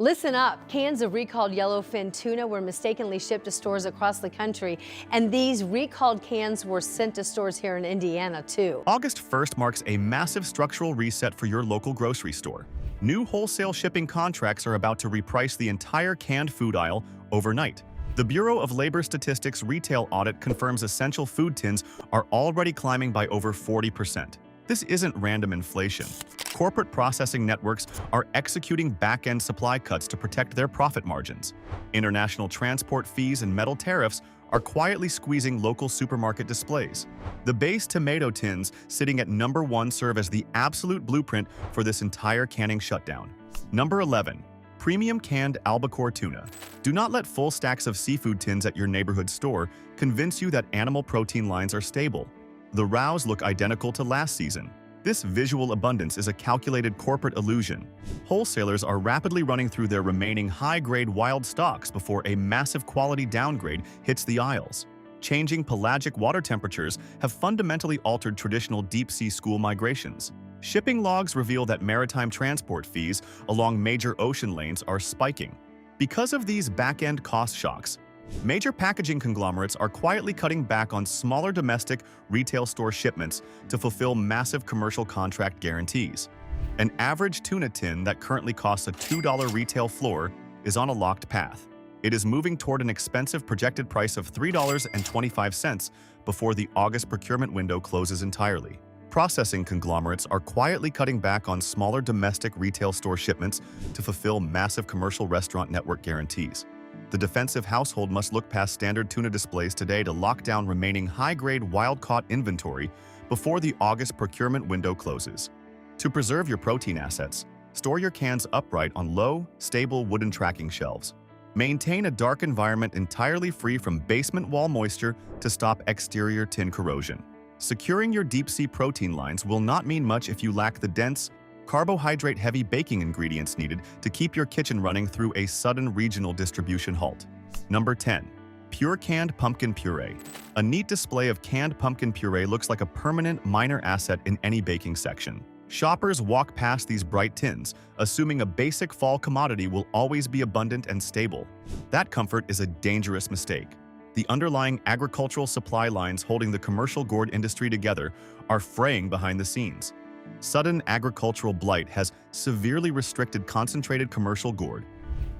Listen up. Cans of recalled yellowfin tuna were mistakenly shipped to stores across the country, and these recalled cans were sent to stores here in Indiana, too. August 1st marks a massive structural reset for your local grocery store. New wholesale shipping contracts are about to reprice the entire canned food aisle overnight. The Bureau of Labor Statistics retail audit confirms essential food tins are already climbing by over 40%. This isn't random inflation. Corporate processing networks are executing back-end supply cuts to protect their profit margins. International transport fees and metal tariffs are quietly squeezing local supermarket displays. The base tomato tins sitting at number 1 serve as the absolute blueprint for this entire canning shutdown. Number 11. Premium canned albacore tuna. Do not let full stacks of seafood tins at your neighborhood store convince you that animal protein lines are stable. The rows look identical to last season. This visual abundance is a calculated corporate illusion. Wholesalers are rapidly running through their remaining high-grade wild stocks before a massive quality downgrade hits the aisles. Changing pelagic water temperatures have fundamentally altered traditional deep-sea school migrations. Shipping logs reveal that maritime transport fees along major ocean lanes are spiking. Because of these back-end cost shocks, major packaging conglomerates are quietly cutting back on smaller domestic retail store shipments to fulfill massive commercial contract guarantees. An average tuna tin that currently costs a $2 retail floor is on a locked path. It is moving toward an expensive projected price of $3.25 before the August procurement window closes entirely. Processing conglomerates are quietly cutting back on smaller domestic retail store shipments to fulfill massive commercial restaurant network guarantees. The defensive household must look past standard tuna displays today to lock down remaining high-grade wild-caught inventory before the August procurement window closes. To preserve your protein assets, store your cans upright on low, stable wooden tracking shelves. Maintain a dark environment entirely free from basement wall moisture to stop exterior tin corrosion. Securing your deep-sea protein lines will not mean much if you lack the dense, carbohydrate-heavy baking ingredients needed to keep your kitchen running through a sudden regional distribution halt. Number 10. Pure canned pumpkin puree. A neat display of canned pumpkin puree looks like a permanent minor asset in any baking section. Shoppers walk past these bright tins, assuming a basic fall commodity will always be abundant and stable. That comfort is a dangerous mistake. The underlying agricultural supply lines holding the commercial gourd industry together are fraying behind the scenes. Sudden agricultural blight has severely restricted concentrated commercial gourd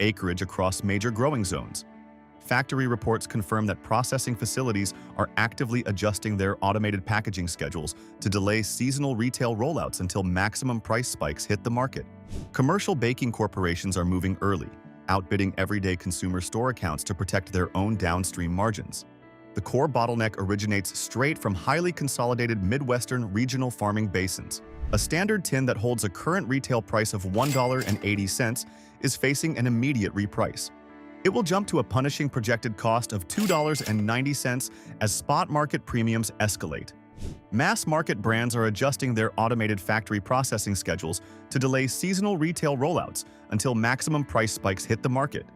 acreage across major growing zones. Factory reports confirm that processing facilities are actively adjusting their automated packaging schedules to delay seasonal retail rollouts until maximum price spikes hit the market. Commercial baking corporations are moving early, outbidding everyday consumer store accounts to protect their own downstream margins. The core bottleneck originates straight from highly consolidated Midwestern regional farming basins. A standard tin that holds a current retail price of $1.80 is facing an immediate reprice. It will jump to a punishing projected cost of $2.90 as spot market premiums escalate. Mass market brands are adjusting their automated factory processing schedules to delay seasonal retail rollouts until maximum price spikes hit the market.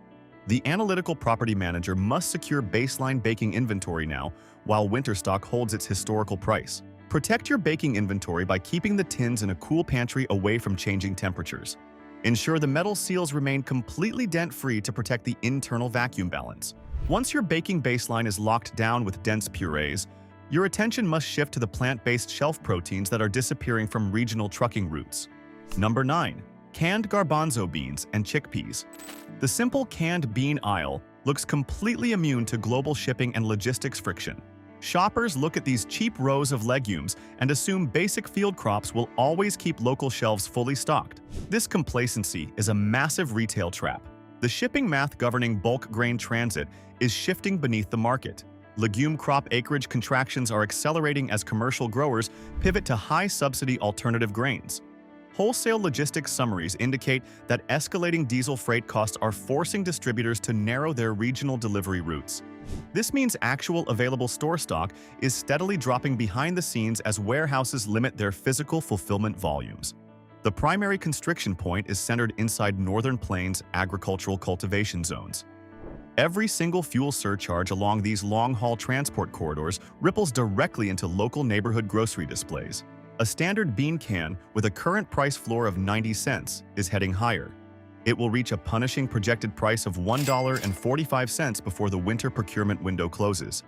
The analytical property manager must secure baseline baking inventory now while winter stock holds its historical price. Protect your baking inventory by keeping the tins in a cool pantry away from changing temperatures. Ensure the metal seals remain completely dent-free to protect the internal vacuum balance. Once your baking baseline is locked down with dense purees, your attention must shift to the plant-based shelf proteins that are disappearing from regional trucking routes. Number 9. Canned garbanzo beans and chickpeas. The simple canned bean aisle looks completely immune to global shipping and logistics friction. Shoppers look at these cheap rows of legumes and assume basic field crops will always keep local shelves fully stocked. This complacency is a massive retail trap. The shipping math governing bulk grain transit is shifting beneath the market. Legume crop acreage contractions are accelerating as commercial growers pivot to high-subsidy alternative grains. Wholesale logistics summaries indicate that escalating diesel freight costs are forcing distributors to narrow their regional delivery routes. This means actual available store stock is steadily dropping behind the scenes as warehouses limit their physical fulfillment volumes. The primary constriction point is centered inside Northern Plains agricultural cultivation zones. Every single fuel surcharge along these long-haul transport corridors ripples directly into local neighborhood grocery displays. A standard bean can with a current price floor of 90 cents is heading higher. It will reach a punishing projected price of $1.45 before the winter procurement window closes.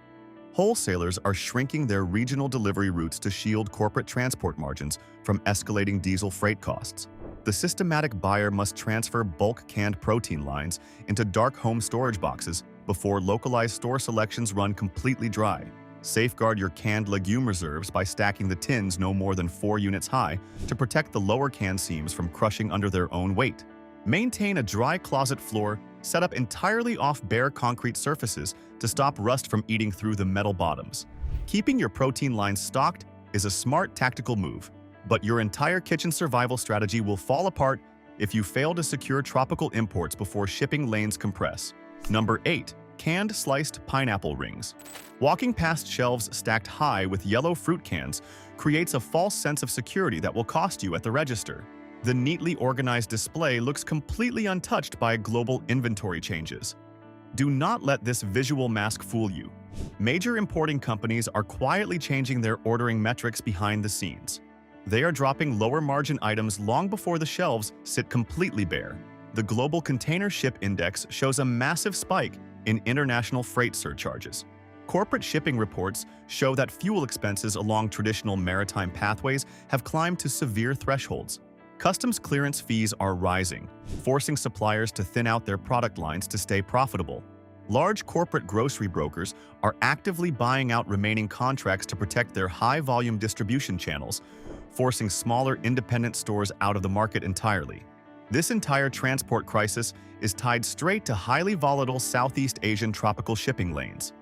Wholesalers are shrinking their regional delivery routes to shield corporate transport margins from escalating diesel freight costs. The systematic buyer must transfer bulk canned protein lines into dark home storage boxes before localized store selections run completely dry. Safeguard your canned legume reserves by stacking the tins no more than 4 units high to protect the lower can seams from crushing under their own weight. Maintain a dry closet floor set up entirely off bare concrete surfaces to stop rust from eating through the metal bottoms. Keeping your protein lines stocked is a smart tactical move, but your entire kitchen survival strategy will fall apart if you fail to secure tropical imports before shipping lanes compress. Number 8. Canned sliced pineapple rings. Walking past shelves stacked high with yellow fruit cans creates a false sense of security that will cost you at the register. The neatly organized display looks completely untouched by global inventory changes. Do not let this visual mask fool you. Major importing companies are quietly changing their ordering metrics behind the scenes. They are dropping lower margin items long before the shelves sit completely bare. The Global Container Ship Index shows a massive spike in international freight surcharges. Corporate shipping reports show that fuel expenses along traditional maritime pathways have climbed to severe thresholds. Customs clearance fees are rising, forcing suppliers to thin out their product lines to stay profitable. Large corporate grocery brokers are actively buying out remaining contracts to protect their high-volume distribution channels, forcing smaller independent stores out of the market entirely. This entire transport crisis is tied straight to highly volatile Southeast Asian tropical shipping lanes.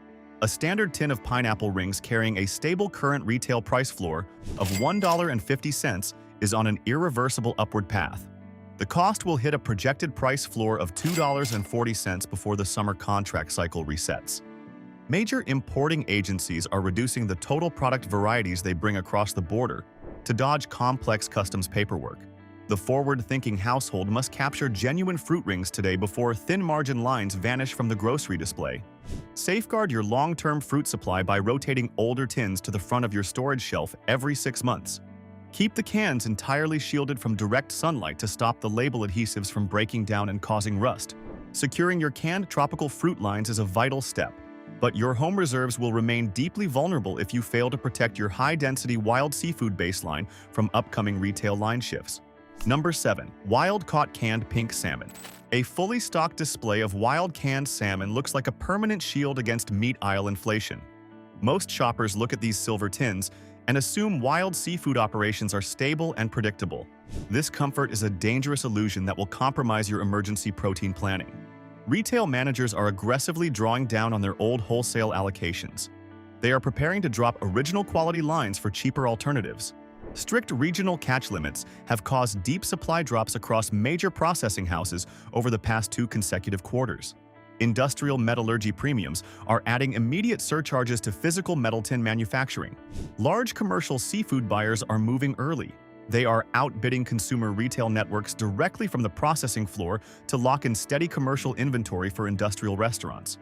A standard tin of pineapple rings carrying a stable current retail price floor of $1.50 is on an irreversible upward path. The cost will hit a projected price floor of $2.40 before the summer contract cycle resets. Major importing agencies are reducing the total product varieties they bring across the border to dodge complex customs paperwork. The forward-thinking household must capture genuine fruit rings today before thin margin lines vanish from the grocery display. Safeguard your long-term fruit supply by rotating older tins to the front of your storage shelf every 6 months. Keep the cans entirely shielded from direct sunlight to stop the label adhesives from breaking down and causing rust. Securing your canned tropical fruit lines is a vital step, but your home reserves will remain deeply vulnerable if you fail to protect your high-density wild seafood baseline from upcoming retail line shifts. Number 7. Wild-caught canned pink salmon. A fully stocked display of wild canned salmon looks like a permanent shield against meat aisle inflation. Most shoppers look at these silver tins and assume wild seafood operations are stable and predictable. This comfort is a dangerous illusion that will compromise your emergency protein planning. Retail managers are aggressively drawing down on their old wholesale allocations. They are preparing to drop original quality lines for cheaper alternatives. Strict regional catch limits have caused deep supply drops across major processing houses over the past 2 consecutive quarters. Industrial metallurgy premiums are adding immediate surcharges to physical metal tin manufacturing. Large commercial seafood buyers are moving early. They are outbidding consumer retail networks directly from the processing floor to lock in steady commercial inventory for industrial restaurants.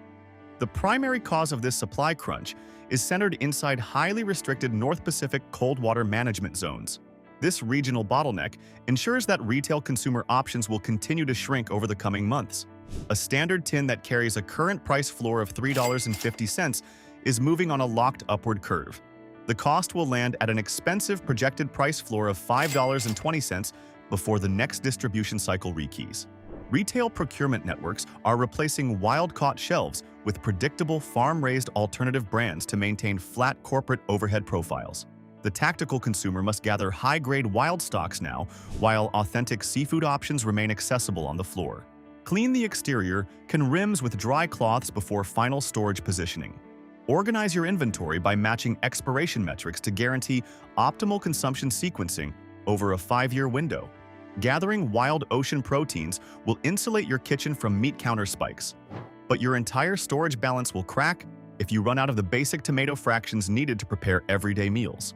The primary cause of this supply crunch is centered inside highly restricted North Pacific cold water management zones. This regional bottleneck ensures that retail consumer options will continue to shrink over the coming months. A standard tin that carries a current price floor of $3.50 is moving on a locked upward curve. The cost will land at an expensive projected price floor of $5.20 before the next distribution cycle rekeys. Retail procurement networks are replacing wild-caught shelves with predictable farm-raised alternative brands to maintain flat corporate overhead profiles. The tactical consumer must gather high-grade wild stocks now, while authentic seafood options remain accessible on the floor. Clean the exterior, can rims with dry cloths before final storage positioning. Organize your inventory by matching expiration metrics to guarantee optimal consumption sequencing over a 5-year window. Gathering wild ocean proteins will insulate your kitchen from meat counter spikes, but your entire storage balance will crack if you run out of the basic tomato fractions needed to prepare everyday meals.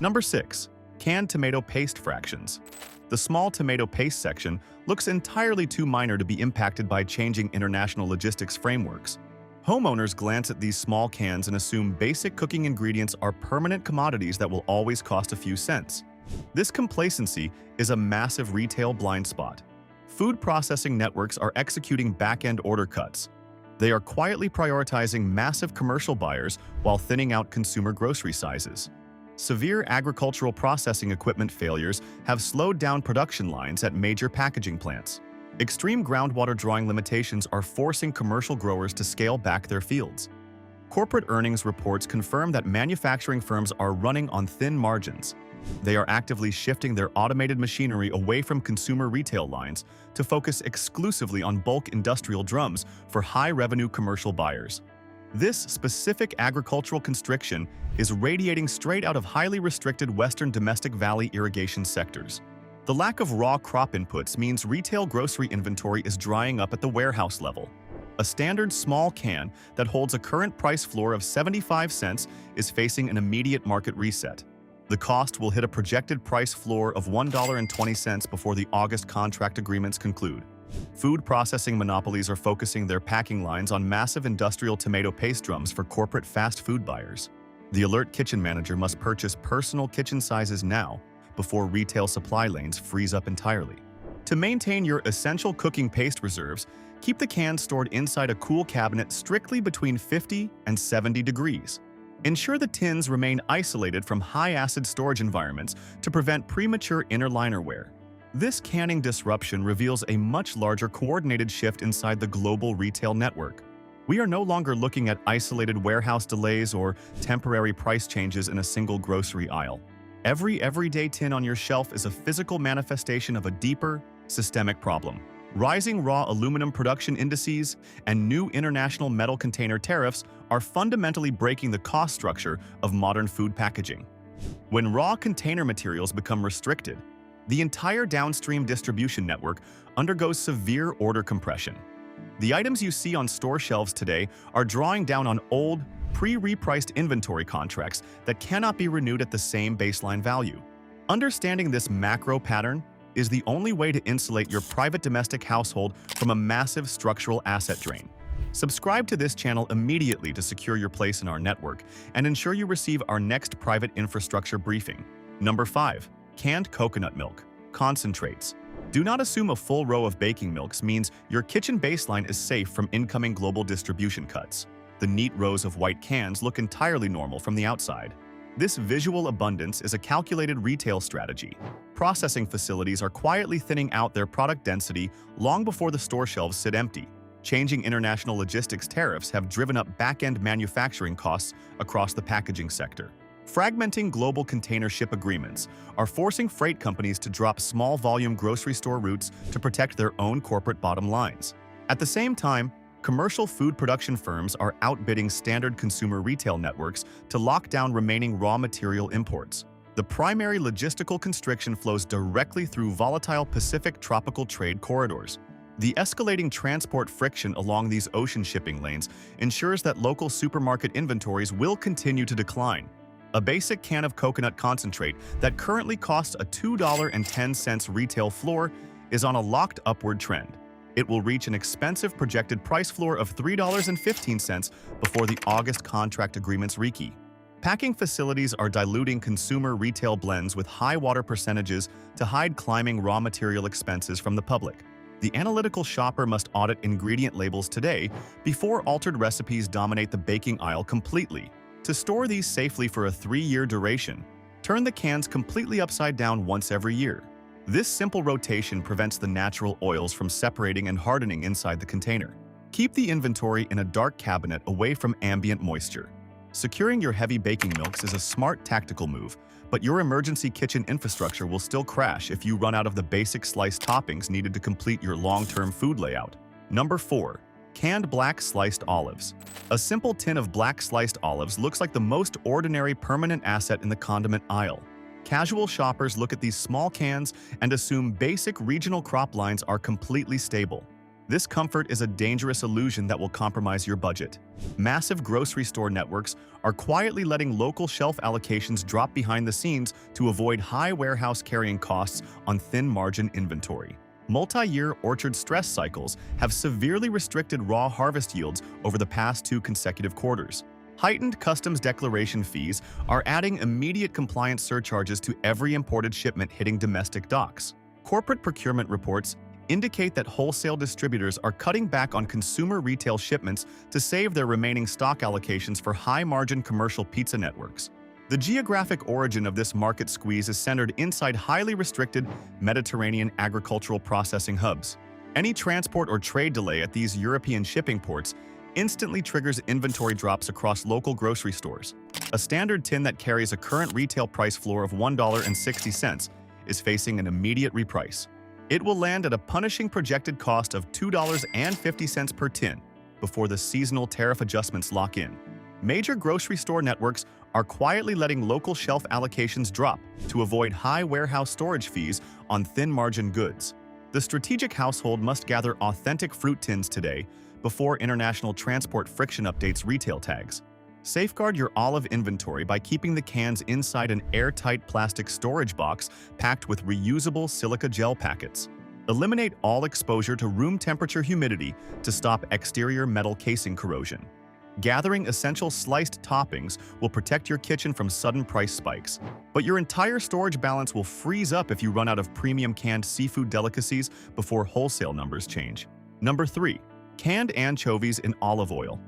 Number 6. Canned tomato paste fractions. The small tomato paste section looks entirely too minor to be impacted by changing international logistics frameworks. Homeowners glance at these small cans and assume basic cooking ingredients are permanent commodities that will always cost a few cents. This complacency is a massive retail blind spot. Food processing networks are executing back-end order cuts. They are quietly prioritizing massive commercial buyers while thinning out consumer grocery sizes. Severe agricultural processing equipment failures have slowed down production lines at major packaging plants. Extreme groundwater drawing limitations are forcing commercial growers to scale back their fields. Corporate earnings reports confirm that manufacturing firms are running on thin margins. They are actively shifting their automated machinery away from consumer retail lines to focus exclusively on bulk industrial drums for high-revenue commercial buyers. This specific agricultural constriction is radiating straight out of highly restricted Western domestic valley irrigation sectors. The lack of raw crop inputs means retail grocery inventory is drying up at the warehouse level. A standard small can that holds a current price floor of 75 cents is facing an immediate market reset. The cost will hit a projected price floor of $1.20 before the August contract agreements conclude. Food processing monopolies are focusing their packing lines on massive industrial tomato paste drums for corporate fast food buyers. The alert kitchen manager must purchase personal kitchen sizes now before retail supply lanes freeze up entirely. To maintain your essential cooking paste reserves, keep the cans stored inside a cool cabinet strictly between 50 and 70 degrees. Ensure the tins remain isolated from high-acid storage environments to prevent premature inner liner wear. This canning disruption reveals a much larger coordinated shift inside the global retail network. We are no longer looking at isolated warehouse delays or temporary price changes in a single grocery aisle. Every everyday tin on your shelf is a physical manifestation of a deeper, systemic problem. Rising raw aluminum production indices and new international metal container tariffs are fundamentally breaking the cost structure of modern food packaging. When raw container materials become restricted, the entire downstream distribution network undergoes severe order compression. The items you see on store shelves today are drawing down on old, pre-repriced inventory contracts that cannot be renewed at the same baseline value. Understanding this macro pattern is the only way to insulate your private domestic household from a massive structural asset drain. Subscribe to this channel immediately to secure your place in our network and ensure you receive our next private infrastructure briefing. Number 5. Canned coconut milk. Concentrates. Do not assume a full row of baking milks means your kitchen baseline is safe from incoming global distribution cuts. The neat rows of white cans look entirely normal from the outside. This visual abundance is a calculated retail strategy. Processing facilities are quietly thinning out their product density long before the store shelves sit empty. Changing international logistics tariffs have driven up back-end manufacturing costs across the packaging sector. Fragmenting global container ship agreements are forcing freight companies to drop small-volume grocery store routes to protect their own corporate bottom lines. At the same time, commercial food production firms are outbidding standard consumer retail networks to lock down remaining raw material imports. The primary logistical constriction flows directly through volatile Pacific tropical trade corridors. The escalating transport friction along these ocean shipping lanes ensures that local supermarket inventories will continue to decline. A basic can of coconut concentrate that currently costs a $2.10 retail floor is on a locked upward trend. It will reach an expensive projected price floor of $3.15 before the August contract agreements rekey. Packing facilities are diluting consumer retail blends with high water percentages to hide climbing raw material expenses from the public. The analytical shopper must audit ingredient labels today before altered recipes dominate the baking aisle completely. To store these safely for a 3-year duration, turn the cans completely upside down once every year. This simple rotation prevents the natural oils from separating and hardening inside the container. Keep the inventory in a dark cabinet away from ambient moisture. Securing your heavy baking milks is a smart tactical move, but your emergency kitchen infrastructure will still crash if you run out of the basic sliced toppings needed to complete your long-term food layout. Number 4. Canned black sliced olives. A simple tin of black sliced olives looks like the most ordinary permanent asset in the condiment aisle. Casual shoppers look at these small cans and assume basic regional crop lines are completely stable. This comfort is a dangerous illusion that will compromise your budget. Massive grocery store networks are quietly letting local shelf allocations drop behind the scenes to avoid high warehouse carrying costs on thin margin inventory. Multi-year orchard stress cycles have severely restricted raw harvest yields over the past 2 consecutive quarters. Heightened customs declaration fees are adding immediate compliance surcharges to every imported shipment hitting domestic docks. Corporate procurement reports indicate that wholesale distributors are cutting back on consumer retail shipments to save their remaining stock allocations for high-margin commercial pizza networks. The geographic origin of this market squeeze is centered inside highly restricted Mediterranean agricultural processing hubs. Any transport or trade delay at these European shipping ports instantly triggers inventory drops across local grocery stores. A standard tin that carries a current retail price floor of $1.60 is facing an immediate reprice. It will land at a punishing projected cost of $2.50 per tin before the seasonal tariff adjustments lock in. Major grocery store networks are quietly letting local shelf allocations drop to avoid high warehouse storage fees on thin-margin goods. The strategic household must gather authentic fruit tins today before international transport friction updates retail tags. Safeguard your olive inventory by keeping the cans inside an airtight plastic storage box packed with reusable silica gel packets. Eliminate all exposure to room temperature humidity to stop exterior metal casing corrosion. Gathering essential sliced toppings will protect your kitchen from sudden price spikes, but your entire storage balance will freeze up if you run out of premium canned seafood delicacies before wholesale numbers change. Number 3. Canned anchovies in olive oil.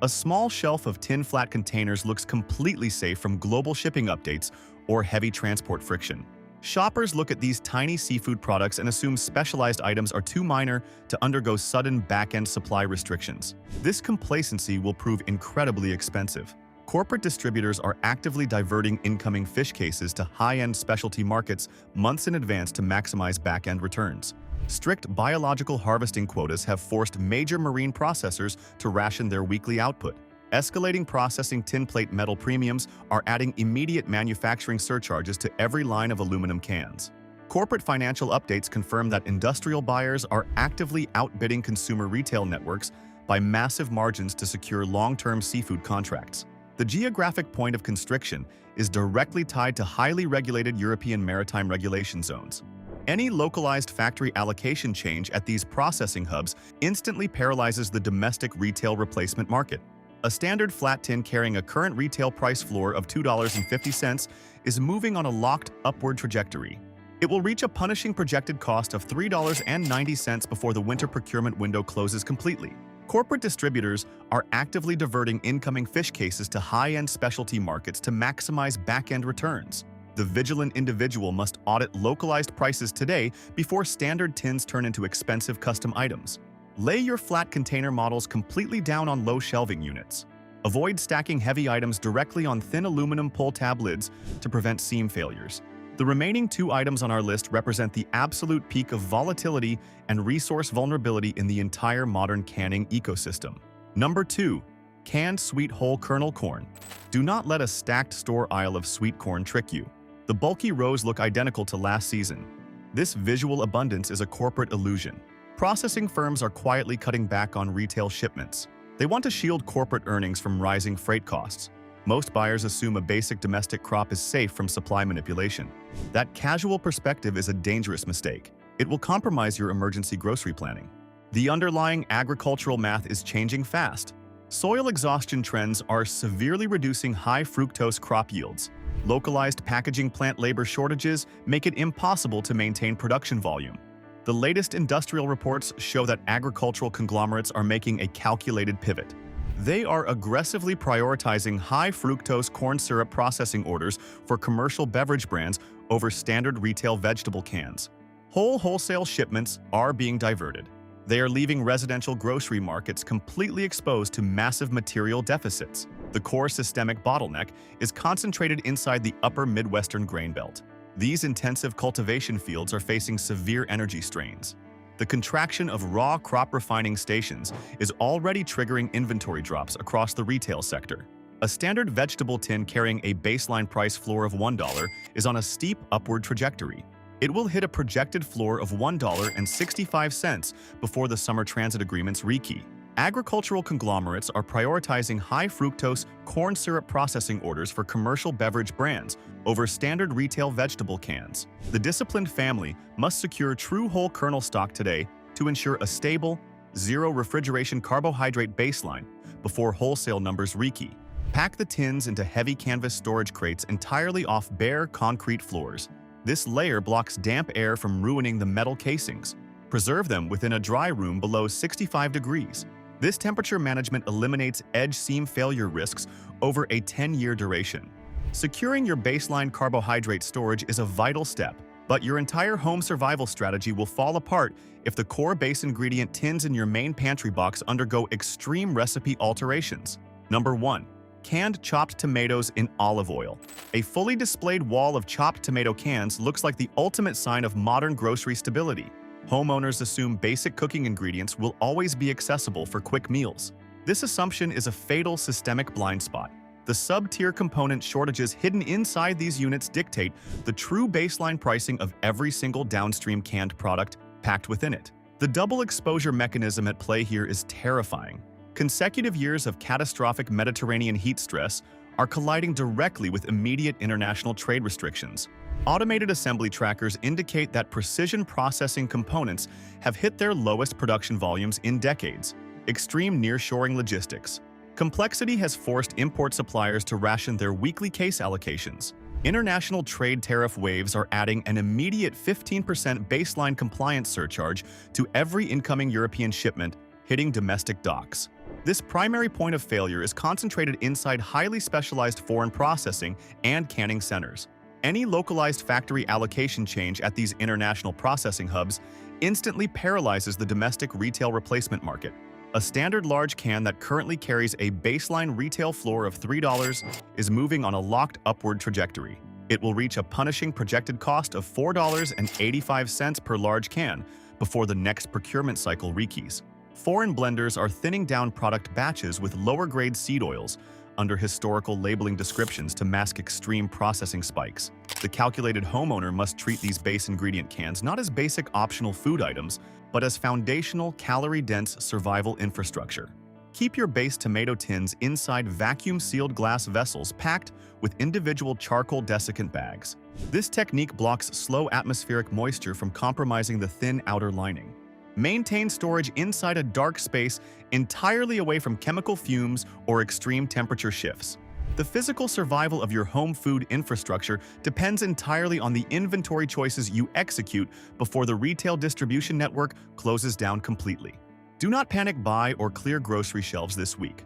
A small shelf of tin flat containers looks completely safe from global shipping updates or heavy transport friction. Shoppers look at these tiny seafood products and assume specialized items are too minor to undergo sudden back-end supply restrictions. This complacency will prove incredibly expensive. Corporate distributors are actively diverting incoming fish cases to high-end specialty markets months in advance to maximize back-end returns. Strict biological harvesting quotas have forced major marine processors to ration their weekly output. Escalating processing tinplate metal premiums are adding immediate manufacturing surcharges to every line of aluminum cans. Corporate financial updates confirm that industrial buyers are actively outbidding consumer retail networks by massive margins to secure long-term seafood contracts. The geographic point of constriction is directly tied to highly regulated European maritime regulation zones. Any localized factory allocation change at these processing hubs instantly paralyzes the domestic retail replacement market. A standard flat tin carrying a current retail price floor of $2.50 is moving on a locked upward trajectory. It will reach a punishing projected cost of $3.90 before the winter procurement window closes completely. Corporate distributors are actively diverting incoming fish cases to high-end specialty markets to maximize back-end returns. The vigilant individual must audit localized prices today before standard tins turn into expensive custom items. Lay your flat container models completely down on low shelving units. Avoid stacking heavy items directly on thin aluminum pull-tab lids to prevent seam failures. The remaining 2 items on our list represent the absolute peak of volatility and resource vulnerability in the entire modern canning ecosystem. Number 2. Canned sweet whole kernel corn. Do not let a stacked store aisle of sweet corn trick you. The bulky rows look identical to last season. This visual abundance is a corporate illusion. Processing firms are quietly cutting back on retail shipments. They want to shield corporate earnings from rising freight costs. Most buyers assume a basic domestic crop is safe from supply manipulation. That casual perspective is a dangerous mistake. It will compromise your emergency grocery planning. The underlying agricultural math is changing fast. Soil exhaustion trends are severely reducing high fructose crop yields. Localized packaging plant labor shortages make it impossible to maintain production volume. The latest industrial reports show that agricultural conglomerates are making a calculated pivot. They are aggressively prioritizing high fructose corn syrup processing orders for commercial beverage brands over standard retail vegetable cans. Wholesale shipments are being diverted. They are leaving residential grocery markets completely exposed to massive material deficits. The core systemic bottleneck is concentrated inside the upper Midwestern grain belt. These intensive cultivation fields are facing severe energy strains. The contraction of raw crop refining stations is already triggering inventory drops across the retail sector. A standard vegetable tin carrying a baseline price floor of $1 is on a steep upward trajectory. It will hit a projected floor of $1.65 before the summer transit agreements rekey. Agricultural conglomerates are prioritizing high fructose corn syrup processing orders for commercial beverage brands over standard retail vegetable cans. The disciplined family must secure true whole kernel stock today to ensure a stable, zero refrigeration carbohydrate baseline before wholesale numbers rekey. Pack the tins into heavy canvas storage crates entirely off bare concrete floors. This layer blocks damp air from ruining the metal casings. Preserve them within a dry room below 65 degrees. This temperature management eliminates edge seam failure risks over a 10-year duration. Securing your baseline carbohydrate storage is a vital step, but your entire home survival strategy will fall apart if the core base ingredient tins in your main pantry box undergo extreme recipe alterations. Number 1. Canned chopped tomatoes in olive oil. A fully displayed wall of chopped tomato cans looks like the ultimate sign of modern grocery stability. Homeowners assume basic cooking ingredients will always be accessible for quick meals. This assumption is a fatal systemic blind spot. The sub-tier component shortages hidden inside these units dictate the true baseline pricing of every single downstream canned product packed within it. The double exposure mechanism at play here is terrifying. Consecutive years of catastrophic Mediterranean heat stress are colliding directly with immediate international trade restrictions. Automated assembly trackers indicate that precision processing components have hit their lowest production volumes in decades. Extreme nearshoring logistics. Complexity has forced import suppliers to ration their weekly case allocations. International trade tariff waves are adding an immediate 15% baseline compliance surcharge to every incoming European shipment hitting domestic docks. This primary point of failure is concentrated inside highly specialized foreign processing and canning centers. Any localized factory allocation change at these international processing hubs instantly paralyzes the domestic retail replacement market. A standard large can that currently carries a baseline retail floor of $3 is moving on a locked upward trajectory. It will reach a punishing projected cost of $4.85 per large can before the next procurement cycle rekeys. Foreign blenders are thinning down product batches with lower-grade seed oils under historical labeling descriptions to mask extreme processing spikes. The calculated homeowner must treat these base ingredient cans not as basic optional food items, but as foundational, calorie-dense survival infrastructure. Keep your base tomato tins inside vacuum-sealed glass vessels packed with individual charcoal desiccant bags. This technique blocks slow atmospheric moisture from compromising the thin outer lining. Maintain storage inside a dark space entirely away from chemical fumes or extreme temperature shifts. The physical survival of your home food infrastructure depends entirely on the inventory choices you execute before the retail distribution network closes down completely. Do not panic buy or clear grocery shelves this week.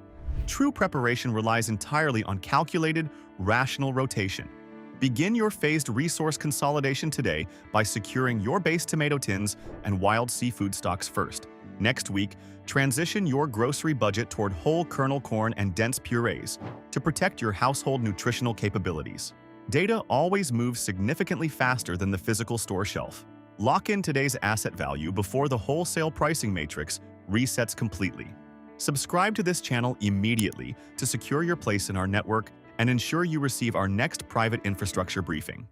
True preparation relies entirely on calculated, rational rotation. Begin your phased resource consolidation today by securing your base tomato tins and wild seafood stocks first. Next week, transition your grocery budget toward whole kernel corn and dense purees to protect your household nutritional capabilities. Data always moves significantly faster than the physical store shelf. Lock in today's asset value before the wholesale pricing matrix resets completely. Subscribe to this channel immediately to secure your place in our network and ensure you receive our next private infrastructure briefing.